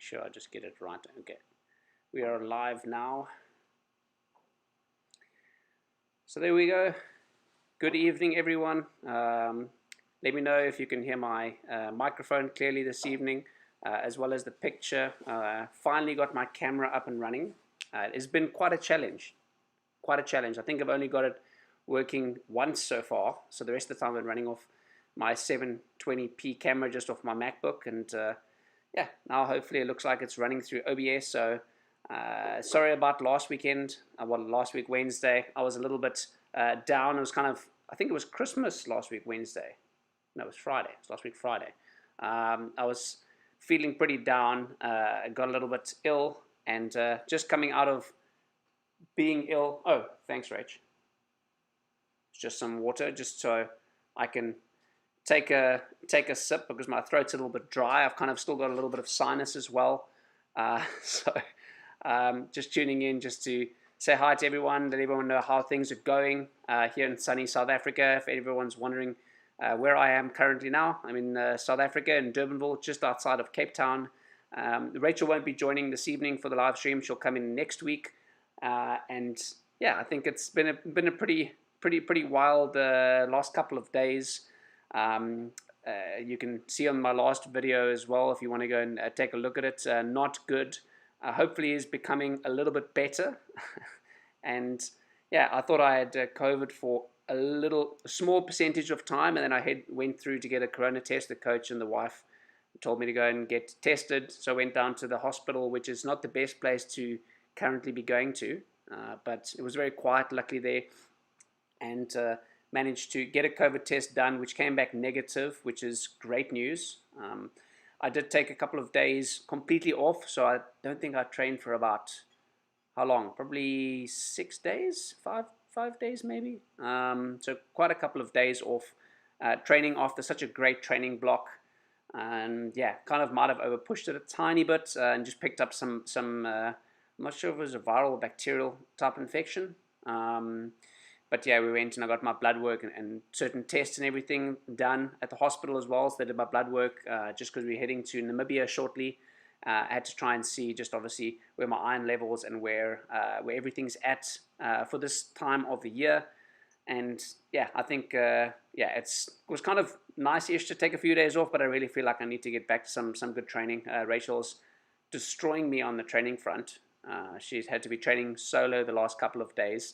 make sure I just get it right. Okay, we are live now. So there we go. Good evening, everyone. Let me know if you can hear my microphone clearly this evening, as well as the picture. Finally got my camera up and running. It's been quite a challenge. I think I've only got it working once so far. So the rest of the time I'm running off my 720p camera just off my MacBook. And yeah, now hopefully it looks like it's running through OBS. So sorry about last weekend. Last week Wednesday, I was a little bit down. It was I think it was Christmas last week Wednesday. No, it was Friday. It was last week Friday. I was feeling pretty down. I got a little bit ill, and just coming out of being ill. Oh, thanks, Rach. Just some water, just so I can take a sip because my throat's a little bit dry. I've kind of still got a little bit of sinus as well. So just tuning in just to say hi to everyone, let everyone know how things are going here in sunny South Africa. If everyone's wondering where I am currently now, I'm in South Africa, in Durbanville, just outside of Cape Town. Rachel won't be joining this evening for the live stream. She'll come in next week. And yeah, I think it's been a pretty wild last couple of days. You can see on my last video as well if you want to go and take a look at it. Not good. Hopefully is becoming a little bit better. And yeah, I thought I had COVID for a small percentage of time, and then I went through to get a corona test. The coach and the wife told me to go and get tested, so I went down to the hospital, which is not the best place to currently be going to, but it was very quiet luckily there, and managed to get a COVID test done, which came back negative, which is great news. I did take a couple of days completely off, so I don't think I trained for about, how long? Probably 6 days, five days maybe. So quite a couple of days off training after such a great training block. And yeah, kind of might have over pushed it a tiny bit and just picked up some I'm not sure if it was a viral or bacterial type infection. But yeah, we went and I got my blood work and certain tests and everything done at the hospital as well. So they did my blood work just because we're heading to Namibia shortly. I had to try and see just obviously where my iron levels and where everything's at for this time of the year. And yeah, I think it was kind of nice-ish to take a few days off, but I really feel like I need to get back to some good training. Rachel's destroying me on the training front. She's had to be training solo the last couple of days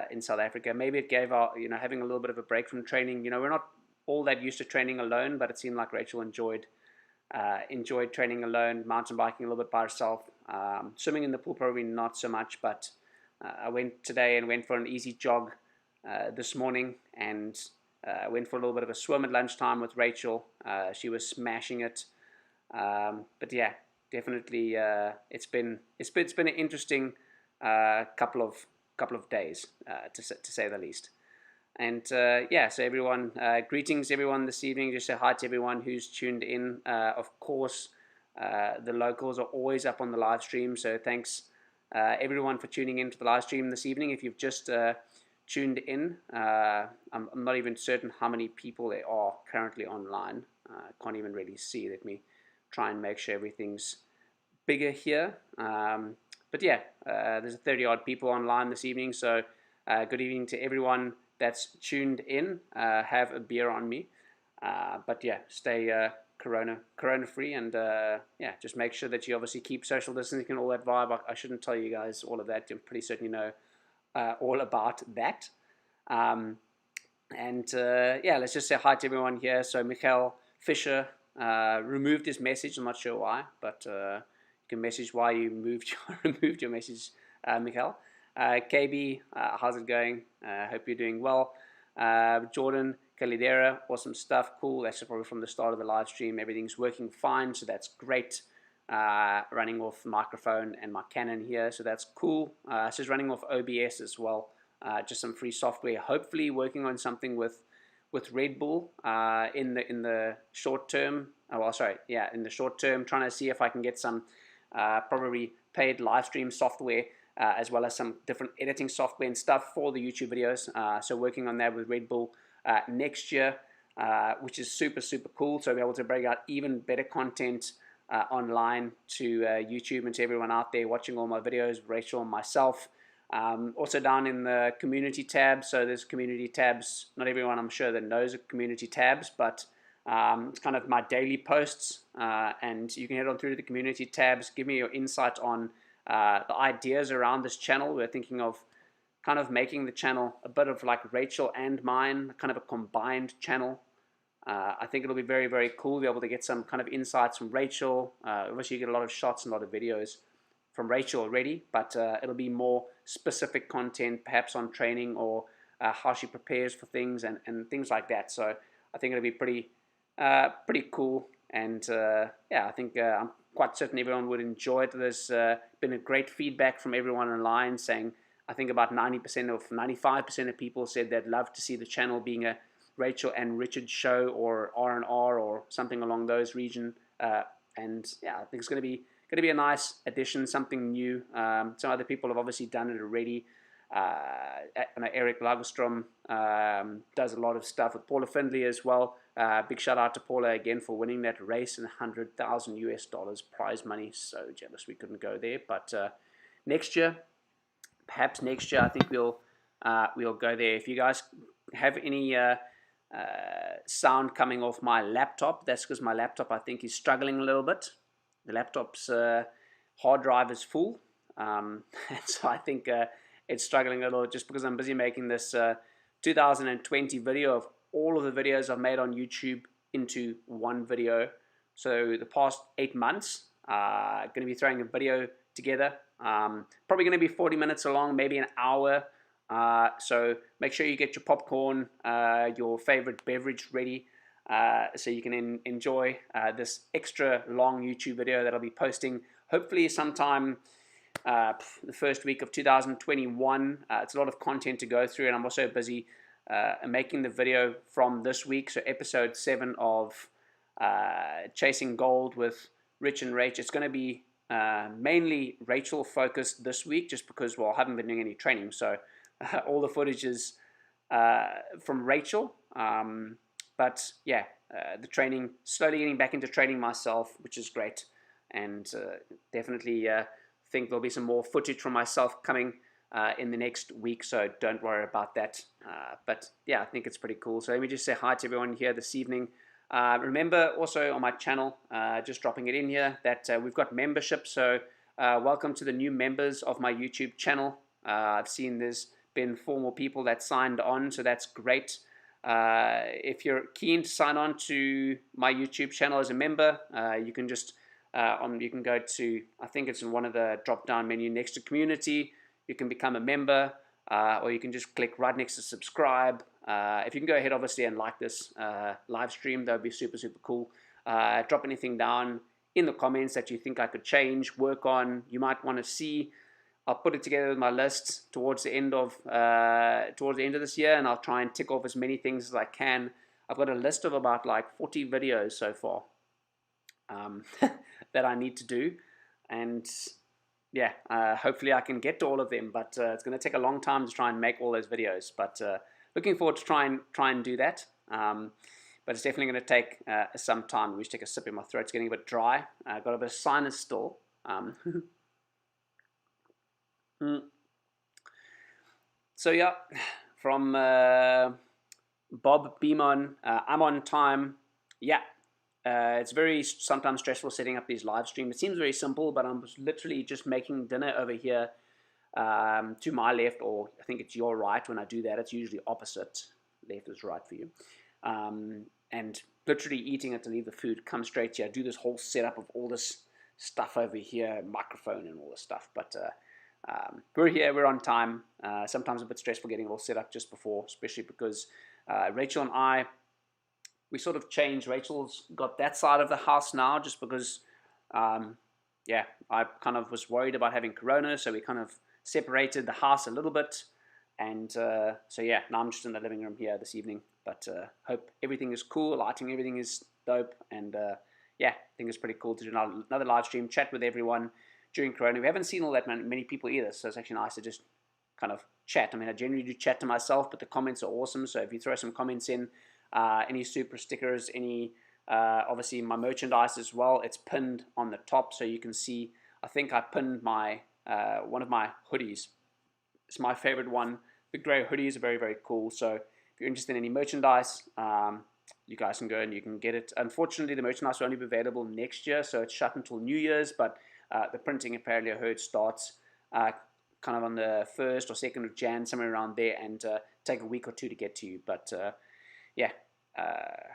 in South Africa. Maybe it gave our, having a little bit of a break from training. We're not all that used to training alone, but it seemed like Rachel enjoyed training alone, mountain biking a little bit by herself. Swimming in the pool probably not so much, but I went today and went for an easy jog this morning, and went for a little bit of a swim at lunchtime with Rachel. She was smashing it. But yeah, definitely it's been an interesting couple of days to say the least. And yeah, so everyone, greetings everyone this evening. Just say hi to everyone who's tuned in. Of course, the locals are always up on the live stream, so thanks everyone for tuning in to the live stream this evening. If you've just tuned in, I'm not even certain how many people there are currently online. Can't even really see. Let me try and make sure everything's bigger here. But yeah, there's 30 odd people online this evening, so good evening to everyone that's tuned in. Have a beer on me, but yeah, stay corona free, and yeah, just make sure that you obviously keep social distancing and all that vibe. I shouldn't tell you guys all of that. I'm pretty certain you know all about that. And yeah, let's just say hi to everyone here. So Michael Fisher removed his message. I'm not sure why, but you can message why you removed your message, Michael. KB, how's it going? Hope you're doing well. Jordan Calidera, awesome stuff. Cool. That's probably from the start of the live stream. Everything's working fine, so that's great. Running off microphone and my Canon here, so that's cool. So it's running off OBS as well. Just some free software. Hopefully working on something with Red Bull in the short term. In the short term, trying to see if I can get some probably paid live stream software, as well as some different editing software and stuff for the YouTube videos. So working on that with Red Bull next year, which is super cool. So I'll be able to bring out even better content online to YouTube and to everyone out there watching all my videos, Rachel and myself. Also down in the community tab, so there's community tabs. Not everyone I'm sure that knows of community tabs, but it's kind of my daily posts, and you can head on through to the community tabs, give me your insight on the ideas around this channel. We're thinking of kind of making the channel a bit of like Rachel and mine, kind of a combined channel. I think it'll be very, very cool to be able to get some kind of insights from Rachel. Obviously, you get a lot of shots and a lot of videos from Rachel already, but it'll be more specific content, perhaps on training or how she prepares for things and things like that. So I think it'll be pretty cool. And yeah, I think I'm quite certain everyone would enjoy it. There's been a great feedback from everyone online saying, I think about 90% or 95% of people said they'd love to see the channel being a Rachel and Richard show or R&R or something along those region. And yeah, I think it's going to be a nice addition, something new. Some other people have obviously done it already. Eric Lagerstrom does a lot of stuff with Paula Findlay as well. Big shout out to Paula again for winning that race and $100,000 prize money. So jealous we couldn't go there, but next year. Perhaps next year, I think we'll go there. If you guys have any sound coming off my laptop, that's because my laptop, I think, is struggling a little bit. The laptop's hard drive is full, and so I think it's struggling a little just because I'm busy making this 2020 video of all of the videos I've made on YouTube into one video. So the past 8 months, going to be throwing a video together. Probably going to be 40 minutes long, maybe an hour. So make sure you get your popcorn, your favorite beverage ready, so you can enjoy this extra long YouTube video that I'll be posting hopefully sometime the first week of 2021. It's a lot of content to go through, and I'm also busy making the video from this week. So episode 7 of Chasing Gold with Rich and Rach. It's going to be mainly Rachel focused this week, just because, well, I haven't been doing any training, so all the footage is from Rachel. But yeah, the training, slowly getting back into training myself, which is great, and definitely think there'll be some more footage from myself coming in the next week, so don't worry about that. But yeah, I think it's pretty cool. So let me just say hi to everyone here this evening. Remember also on my channel, just dropping it in here, that we've got membership. So welcome to the new members of my YouTube channel. I've seen there's been 4 more people that signed on, so that's great. If you're keen to sign on to my YouTube channel as a member, you can just you can go to, I think it's in one of the drop-down menu next to community. You can become a member, or you can just click right next to subscribe. If you can go ahead, obviously, and like this live stream, that would be super, super cool. Drop anything down in the comments that you think I could change, work on, you might want to see. I'll put it together with my list towards the end of this year, and I'll try and tick off as many things as I can. I've got a list of about like 40 videos so far that I need to do, and yeah, hopefully I can get to all of them, but it's going to take a long time to try and make all those videos, but looking forward to try and do that. But it's definitely going to take some time. Let me just take a sip in my throat. It's getting a bit dry. I've got a bit of sinus still. So yeah, from Bob Beamon, I'm on time. Yeah, it's very sometimes stressful setting up these live streams. It seems very simple, but I'm literally just making dinner over here to my left, or I think it's your right. When I do that, it's usually opposite. Left is right for you. And literally eating it to leave the food, come straight here, do this whole setup of all this stuff over here, microphone and all this stuff. But we're here, we're on time. Sometimes a bit stressful getting it all set up just before, especially because Rachel and I, we sort of changed. Rachel's got that side of the house now just because, yeah, I kind of was worried about having corona, so we kind of separated the house a little bit. And so yeah, now I'm just in the living room here this evening. But hope everything is cool, lighting, everything is dope. And yeah, I think it's pretty cool to do another live stream, chat with everyone during corona. We haven't seen all that many people either, so it's actually nice to just kind of chat. I mean, I generally do chat to myself, but the comments are awesome. So if you throw some comments in, any super stickers, any Obviously, my merchandise as well. It's pinned on the top, so you can see. I think I pinned my one of my hoodies. It's my favorite one. The grey hoodies are very, very cool. So if you're interested in any merchandise, you guys can go and you can get it. Unfortunately, the merchandise will only be available next year, so it's shut until New Year's. But the printing, apparently, I heard, starts kind of on the 1st or 2nd of Jan, somewhere around there, and take a week or two to get to you. But yeah,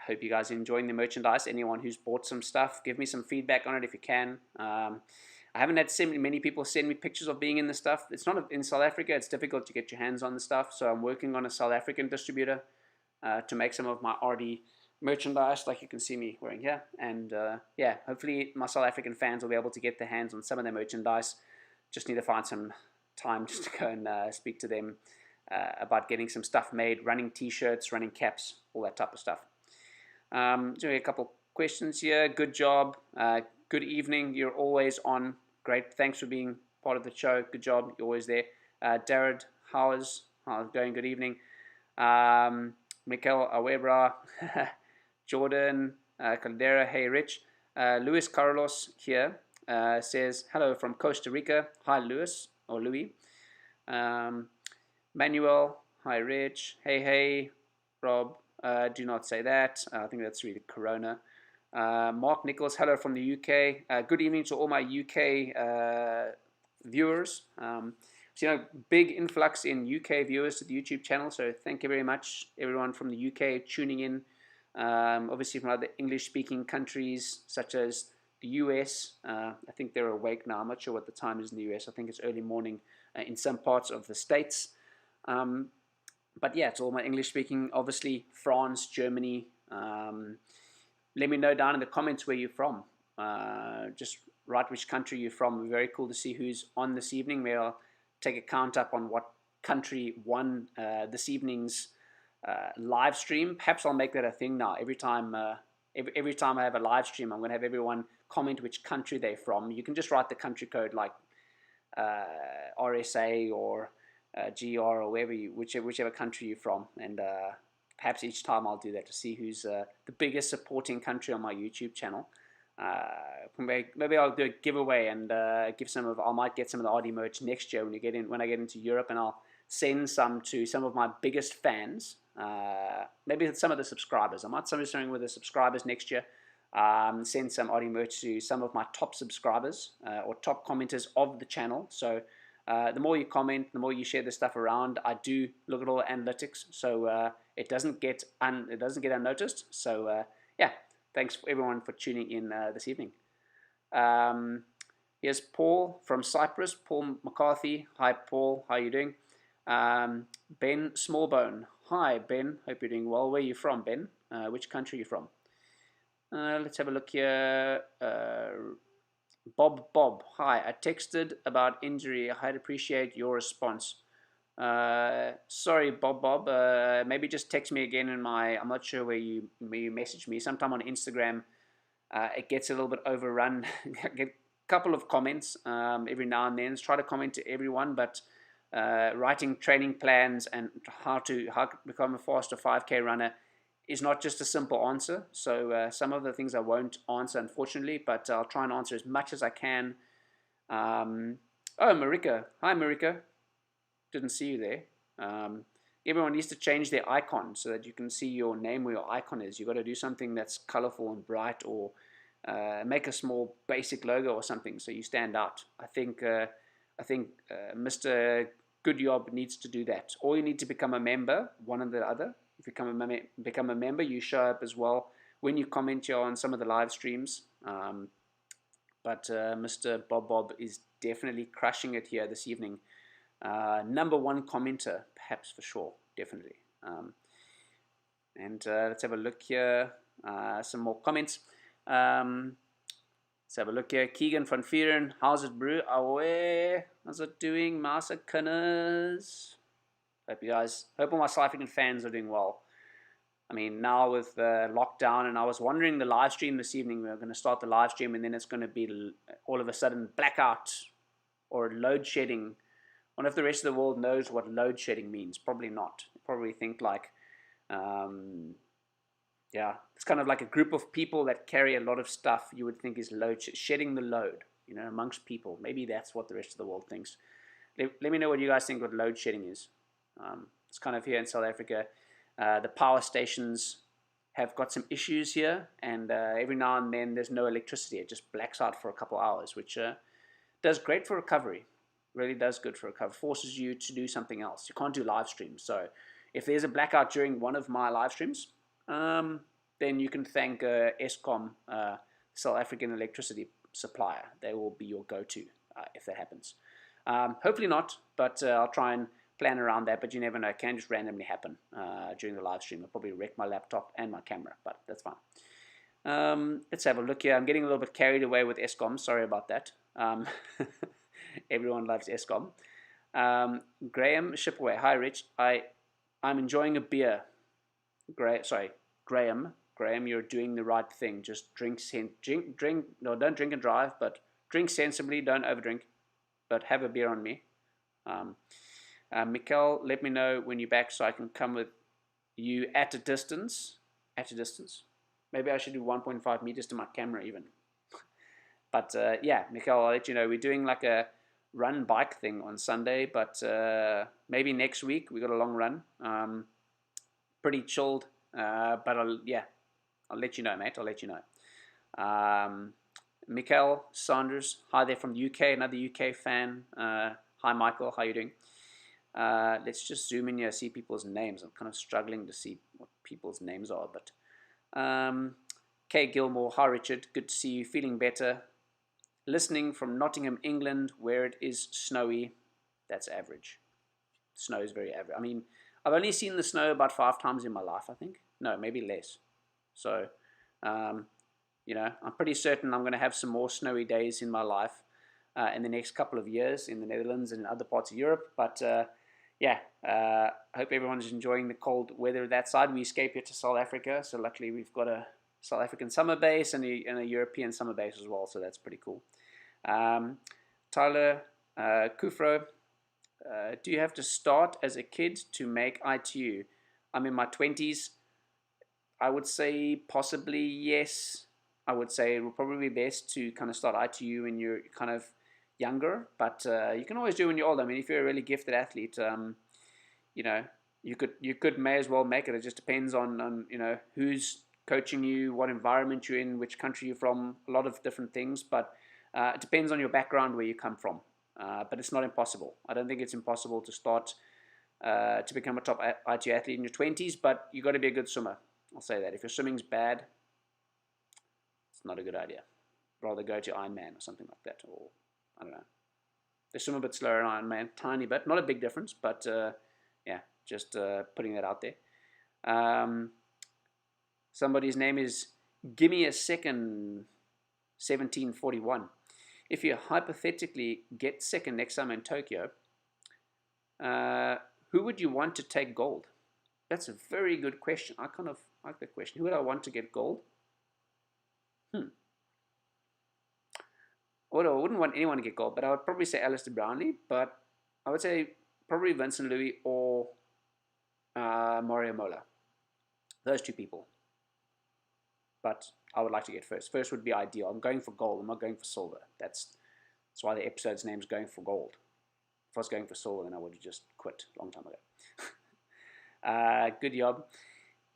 hope you guys are enjoying the merchandise. Anyone who's bought some stuff, give me some feedback on it if you can. I haven't had many people send me pictures of being in the stuff. It's not in South Africa. It's difficult to get your hands on the stuff. So I'm working on a South African distributor to make some of my RD merchandise, like you can see me wearing here. And yeah, hopefully my South African fans will be able to get their hands on some of their merchandise. Just need to find some time just to go and speak to them about getting some stuff made, running t-shirts, running caps, all that type of stuff. Doing a couple questions here. Good job. Good evening. You're always on. Great. Thanks for being part of the show. Good job. You're always there. Darrod, how's it going? Good evening. Mikel Awebra, Jordan Caldera. Hey, Rich. Luis Carlos here says, hello from Costa Rica. Hi, Luis or Louis. Manuel. Hi, Rich. Hey, Rob. Do not say that. I think that's really Corona. Mark Nichols, hello from the UK. Good evening to all my UK viewers. So, big influx in UK viewers to the YouTube channel. So thank you very much, everyone from the UK tuning in. Obviously from other English-speaking countries such as the US. I think they're awake now. I'm not sure what the time is in the US. I think it's early morning in some parts of the States. But yeah, it's all my English-speaking. Obviously, France, Germany. Let me know down in the comments where you're from. Just write which country you're from. It'll be very cool to see who's on this evening. Maybe I'll take a count up on what country won this evening's live stream. Perhaps I'll make that a thing now. Every time I have a live stream, I'm going to have everyone comment which country they're from. You can just write the country code like RSA or GR or whichever country you're from, and perhaps each time I'll do that to see who's the biggest supporting country on my YouTube channel. Maybe I'll do a giveaway and give I might get some of the RD merch next year when I get into Europe, and I'll send some to some of my biggest fans. Maybe some of the subscribers. I might do something with the subscribers next year. Send some RD merch to some of my top subscribers or top commenters of the channel. So the more you comment, the more you share this stuff around. I do look at all the analytics, so it doesn't get unnoticed. So yeah, thanks for everyone for tuning in this evening. Here's Paul from Cyprus, Paul McCarthy. Hi, Paul. How are you doing? Ben Smallbone. Hi, Ben. Hope you're doing well. Where are you from, Ben? Which country are you from? Let's have a look here. Bob. Hi. I texted about injury. I'd appreciate your response. Sorry, Bob. Maybe just text me again I'm not sure where you message me. Sometime on Instagram, it gets a little bit overrun. I get a couple of comments every now and then. Try to comment to everyone, but writing training plans and how to become a faster 5K runner is not just a simple answer. So some of the things I won't answer, unfortunately, but I'll try and answer as much as I can. Oh, Marika. Hi, Marika. Didn't see you there. Everyone needs to change their icon so that you can see your name where your icon is. You've got to do something that's colorful and bright, or make a small basic logo or something so you stand out. I think Mr. Goodyob needs to do that. Or you need to become a member, one or the other. If you become a member, you show up as well when you comment here on some of the live streams. But Mr. Bob is definitely crushing it here this evening. Number one commenter, perhaps, for sure, definitely. And let's have a look here. Some more comments. Let's have a look here. Keegan van Vieren, how's it, bro? Away. How's it doing, Masa Kunners? Hope all my South African fans are doing well. I mean, now with lockdown, and I was wondering the live stream this evening, we're going to start the live stream, and then it's going to be all of a sudden blackout or load shedding. I wonder if the rest of the world knows what load shedding means. Probably not. Probably think like Yeah, it's kind of like a group of people that carry a lot of stuff you would think is shedding the load, amongst people. Maybe that's what the rest of the world thinks. Let me know what you guys think what load shedding is. It's kind of here in South Africa. The power stations have got some issues here, and every now and then there's no electricity. It just blacks out for a couple hours, which does great for recovery. Really does good for recovery. Forces you to do something else. You can't do live streams. So if there's a blackout during one of my live streams, then you can thank Eskom, South African electricity supplier. They will be your go-to if that happens. Hopefully not, but I'll try and plan around that. But you never know; it can just randomly happen during the live stream. I'll probably wreck my laptop and my camera, but that's fine. Let's have a look here. I'm getting a little bit carried away with Eskom. Sorry about that. Everyone loves Eskom. Graham Shipaway. Hi, Rich. I'm enjoying a beer. Graham. Graham, you're doing the right thing. Just drink. No, don't drink and drive, but drink sensibly. Don't overdrink, but have a beer on me. Mikkel, let me know when you're back so I can come with you at a distance. At a distance. Maybe I should do 1.5 meters to my camera even. But yeah, Mikkel, I'll let you know. We're doing like a run bike thing on Sunday, but maybe next week we got a long run. Pretty chilled, but I'll let you know, mate. I'll let you know. Mikkel Saunders, hi there from the UK, another UK fan. Hi Michael, how you doing? Let's just zoom in here, see people's names. I'm kind of struggling to see what people's names are, but Kay Gilmore, hi Richard, good to see you, feeling better. Listening from Nottingham, England, where it is snowy. That's average. Snow is very average. I mean, I've only seen the snow about 5 times in my life, I think. No, maybe less. So, I'm pretty certain I'm going to have some more snowy days in my life in the next couple of years in the Netherlands and in other parts of Europe. But, I hope everyone's enjoying the cold weather that side. We escaped here to South Africa, so luckily we've got a South African summer base and a European summer base as well, so that's pretty cool. Tyler Kufro, do you have to start as a kid to make ITU? I'm in my 20s. I would say possibly yes. I would say it would probably be best to kind of start ITU when you're kind of younger, but you can always do it when you're older. I mean, if you're a really gifted athlete, you could may as well make it. It just depends on who's coaching you, what environment you're in, which country you're from, a lot of different things, but it depends on your background, where you come from. But it's not impossible. I don't think it's impossible to start to become a top ITU athlete in your 20s, but you got to be a good swimmer. I'll say that. If your swimming's bad, it's not a good idea. Rather go to Ironman or something like that, or I don't know. They swim a bit slower in Ironman, tiny bit, not a big difference, but just putting that out there. Somebody's name is Gimme a Second 1741. If you hypothetically get second next summer in Tokyo, who would you want to take gold? That's a very good question. I kind of like that question. Who would I want to get gold? Although I wouldn't want anyone to get gold, but I would probably say Alistair Brownlee, but I would say probably Vincent Louis or Mario Mola. Those two people. But I would like to get first. First would be ideal. I'm going for gold. I'm not going for silver. That's why the episode's name is Going for Gold. If I was going for silver, then I would have just quit a long time ago. Good job.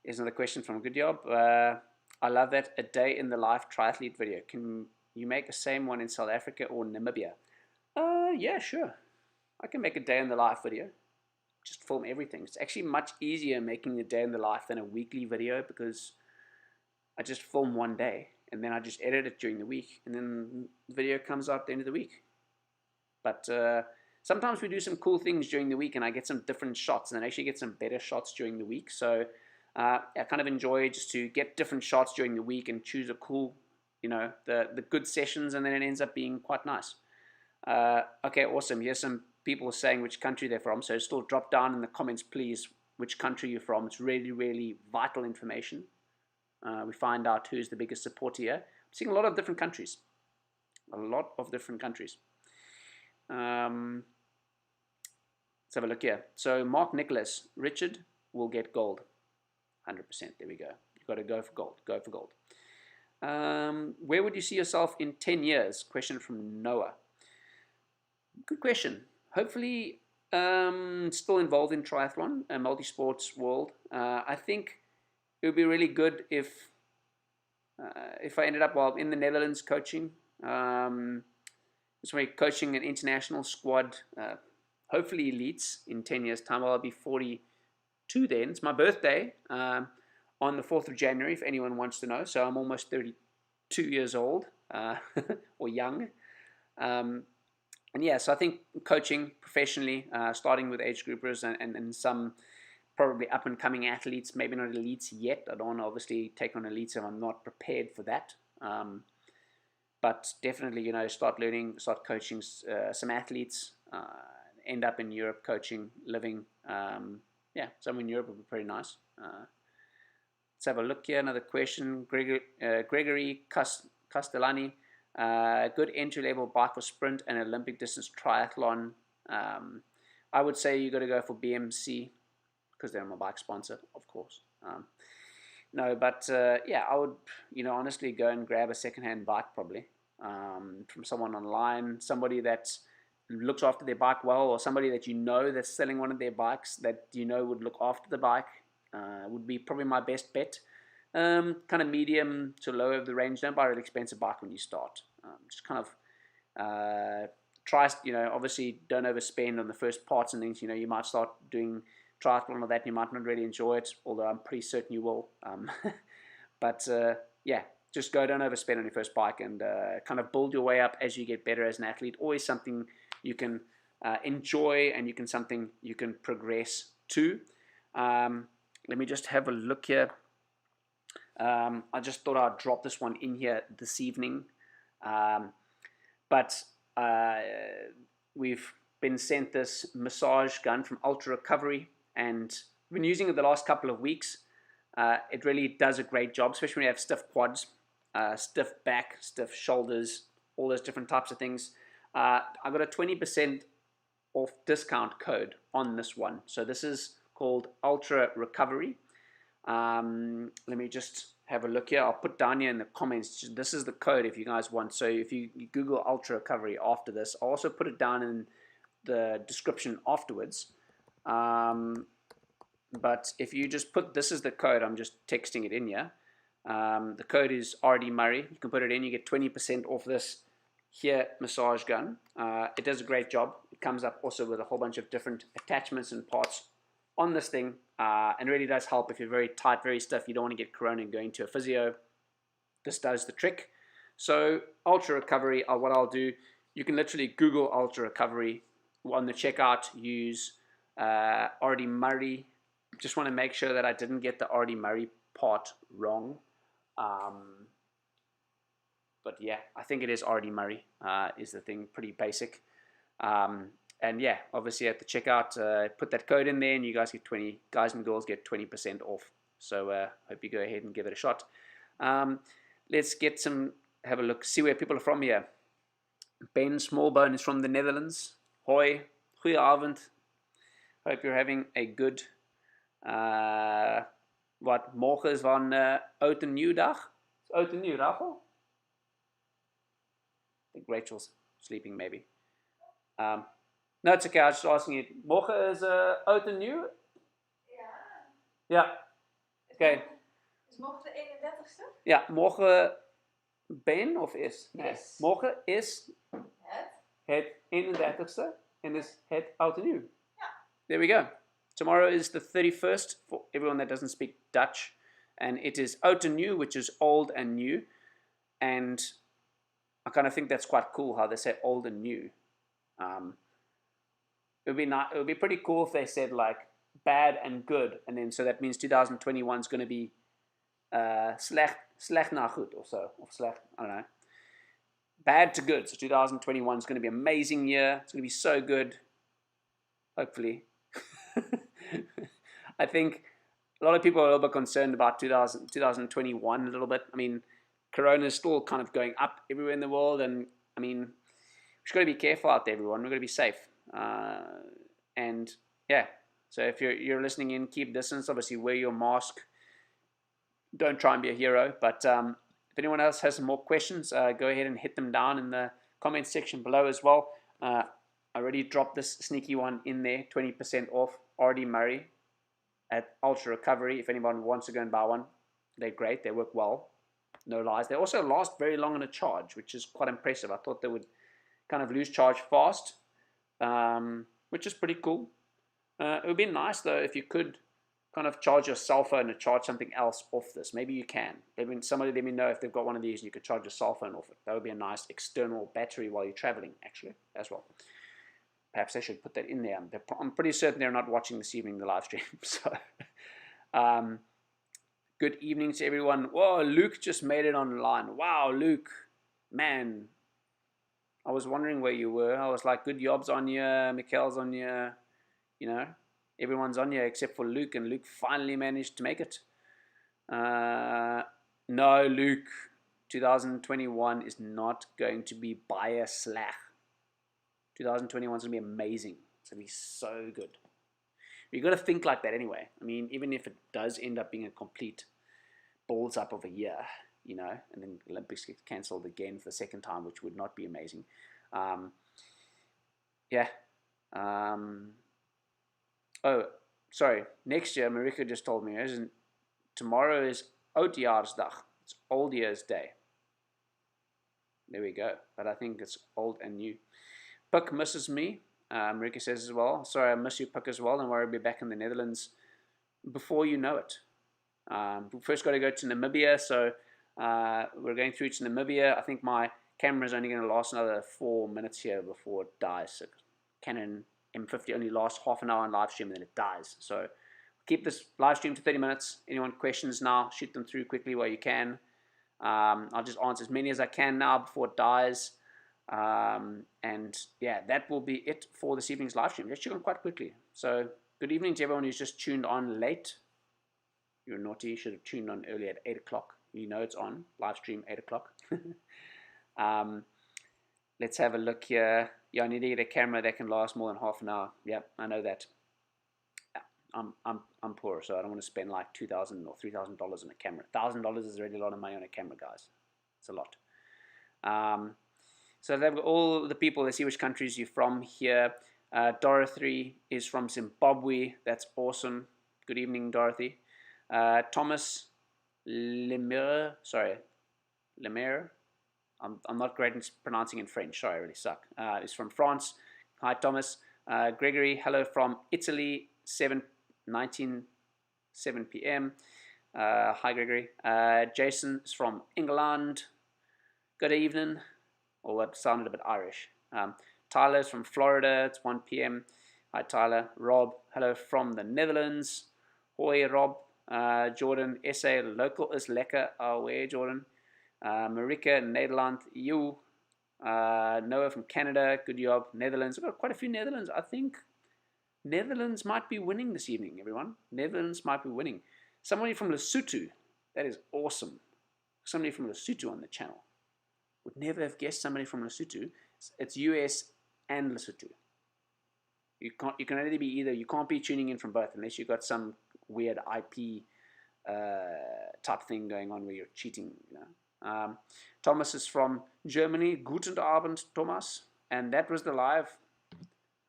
Here's another question from Good Job. I love that. A day in the life triathlete video. Can you make the same one in South Africa or Namibia? Yeah, sure. I can make a day in the life video. Just film everything. It's actually much easier making a day in the life than a weekly video, because I just film one day and then I just edit it during the week, and then the video comes out at the end of the week. But sometimes we do some cool things during the week and I get some different shots, and then actually get some better shots during the week. So I kind of enjoy just to get different shots during the week and choose a cool, the good sessions, and then it ends up being quite nice. Okay, awesome. Here's some people saying which country they're from. So still drop down in the comments, please, which country you're from. It's really, really vital information. We find out who's the biggest supporter here. I'm seeing a lot of different countries. Let's have a look here. So Mark Nicholas, Richard will get gold. 100%. There we go. You've got to go for gold. Go for gold. Where would you see yourself in 10 years? Question from Noah. Good question. Hopefully, still involved in triathlon, a multi-sports world. I think it would be really good if I ended up in the Netherlands coaching. Coaching an international squad, hopefully elites in 10 years' time. I'll be 42 then. It's my birthday on the 4th of January, if anyone wants to know. So I'm almost 32 years old, or young. And yeah, so I think coaching professionally, starting with age groupers and some probably up-and-coming athletes, maybe not elites yet. I don't want to obviously take on elites if I'm not prepared for that. But definitely, start learning, start coaching some athletes, end up in Europe coaching, living. Somewhere in Europe would be pretty nice. Let's have a look here. Another question. Gregory Castellani. Good entry-level bike for sprint and Olympic distance triathlon. I would say you got to go for BMC because they're my bike sponsor, of course. I would, honestly go and grab a second-hand bike probably from someone online, somebody that looks after their bike well, or somebody that that's selling one of their bikes that would look after the bike. Would be probably my best bet. Kind of medium to low of the range. Don't buy a really expensive bike when you start. Just kind of try, obviously don't overspend on the first parts and things. You might start doing triathlon or that, and you might not really enjoy it, although I'm pretty certain you will. Just don't overspend on your first bike and kind of build your way up as you get better as an athlete. Always something you can enjoy and something you can progress to. Let me just have a look here. I just thought I'd drop this one in here this evening. We've been sent this massage gun from Ultra Recovery, and I've been using it the last couple of weeks. It really does a great job, especially when you have stiff quads, stiff back, stiff shoulders, all those different types of things. I got a 20% off discount code on this one. So this is called Ultra Recovery. Let me just have a look here. I'll put down here in the comments. This is the code if you guys want. So if you Google Ultra Recovery after this, I'll also put it down in the description afterwards. But if you just put, this is the code, I'm just texting it in here. The code is RD Murray. You can put it in, you get 20% off this here massage gun. It does a great job. It comes up also with a whole bunch of different attachments and parts on this thing, and really does help if you're very tight, very stiff, you don't want to get corona and going to a physio. This does the trick. So Ultra Recovery, what I'll do, you can literally Google Ultra Recovery. On the checkout, use RD Murray. Just want to make sure that I didn't get the RD Murray part wrong. But yeah, I think it is RD Murray is the thing, pretty basic. And yeah, obviously at the checkout, put that code in there, and you guys and girls get 20% off. So hope you go ahead and give it a shot. Let's have a look, see where people are from here. Ben Smallbone is from the Netherlands. Hoi, goedenavond. Hope you're having a good, morgen is van Oud en Nieuwdag. Is Oud en Nieuwdag al? I think Rachel's sleeping maybe. No, it's okay, I was just asking you. Morgen is Oud en Nieuw? Ja. Oké. Is morgen de 31ste? Ja, morgen ben of is? Nee. Is. Morgen is Het 31ste en is het Oud en Nieuw. Ja. There we go. Tomorrow is the 31st for everyone that doesn't speak Dutch. And it is Oud en Nieuw, which is old and new. And I kind of think that's quite cool how they say old and new. It would be pretty cool if they said like bad and good, and then so that means 2021 is going to be slecht naar goed or so, or slecht, I don't know, bad to good. So 2021 is going to be an amazing year. It's going to be so good, hopefully. I think a lot of people are a little bit concerned about 2021 a little bit. I mean, Corona is still kind of going up everywhere in the world, and I mean, we've got to be careful out there, everyone. We've got to be safe. And yeah, so if you're listening in, keep distance. Obviously, wear your mask. don't try and be a hero. But if anyone else has some more questions, go ahead and hit them down in the comment section below as well. I already dropped this sneaky one in there, 20% off. R.D. Murray at Ultra Recovery. If anyone wants to go and buy one, they're great. They work well. No lies. They also last very long on a charge, which is quite impressive. I thought they would kind of lose charge fast, which is pretty cool. It would be nice, though, if you could kind of charge your cell phone or charge something else off this. Maybe you can. Maybe somebody let me know if they've got one of these and you could charge your cell phone off it. That would be a nice external battery while you're traveling, actually, as well. Perhaps I should put that in there. I'm pretty certain they're not watching this evening, the live stream. So, good evening to everyone. Whoa, Luke just made it online. Wow, Luke. Man, I was wondering where you were. I was like, good jobs on you. Mikhail's on you. You know, everyone's on you except for Luke. And Luke finally managed to make it. No, Luke. 2021 is not going to be bias slack. 2021 is going to be amazing. It's going to be so good. You've got to think like that anyway. I mean, even if it does end up being a complete balls up of a year, you know, and then the Olympics get cancelled again for the second time, which would not be amazing. Yeah. Oh, sorry. Next year, Marika just told me, tomorrow is Oudjaarsdag. It's Old Year's Day. There we go. But I think it's old and new. Puck misses me. Marika says as well. Sorry, I miss you, Puck, as well. Don't worry, I'll be back in the Netherlands before you know it. We first got to go to Namibia, so we're going through to Namibia. I think my camera is only going to last another 4 minutes here before it dies. So Canon M50 only lasts half an hour on live stream and then it dies. So keep this live stream to 30 minutes. Anyone questions now, shoot them through quickly while you can. I'll just answer as many as I can now before it dies. And yeah, that will be it for this evening's live stream. Let's check on quite quickly. So good evening to everyone who's just tuned on late. You're naughty. You should have tuned on early at 8 o'clock. You know it's on. Live stream 8 o'clock. Let's have a look here. Yeah, I need to get a camera that can last more than half an hour. Yep, I know that. I'm poor, so I don't want to spend like $2,000 or $3,000 on a camera. $1,000 is already a lot of money on a camera, guys. It's a lot. So they've got all the people. They see which countries you're from here. Dorothy is from Zimbabwe. That's awesome. Good evening, Dorothy. Thomas Lemire. Sorry, Lemire. I'm not great in pronouncing in French. Sorry, I really suck. Is from France. Hi, Thomas. Gregory, hello from Italy. 7 p.m. Hi, Gregory. Jason is from England. Good evening. Oh, that sounded a bit Irish. Tyler's from Florida. It's 1 p.m. Hi, Tyler. Rob, hello from the Netherlands. Hoi, Rob. Jordan, SA, local is lekker. Where, Jordan? Marika, Nederland. You. Noah from Canada. Good job. Netherlands. We've got quite a few Netherlands. I think Netherlands might be winning this evening, everyone. Netherlands might be winning. Somebody from Lesotho. That is awesome. Somebody from Lesotho on the channel. Would never have guessed somebody from Lesotho. It's US and Lesotho. You can only be either. You can't be tuning in from both unless you've got some weird IP type thing going on where you're cheating. You know. Thomas is from Germany. Guten Abend, Thomas. And that was the live.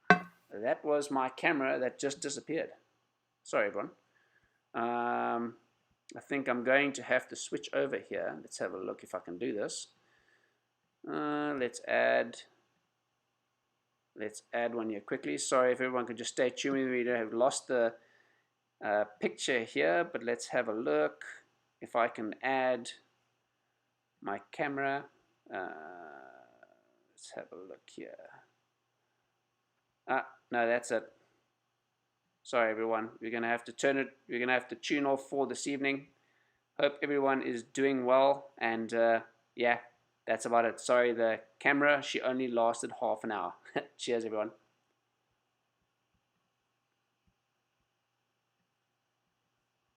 That was my camera that just disappeared. Sorry, everyone. I think I'm going to have to switch over here. Let's have a look if I can do this. Let's add one here quickly. Sorry if everyone could just stay tuned with me. We have lost the picture here, but let's have a look if I can add my camera. Let's have a look here. No, that's it. Sorry, everyone. We're going to have to turn it. We're going to have to tune off for this evening. Hope everyone is doing well. And yeah, that's about it. Sorry, the camera, she only lasted half an hour. Cheers, everyone.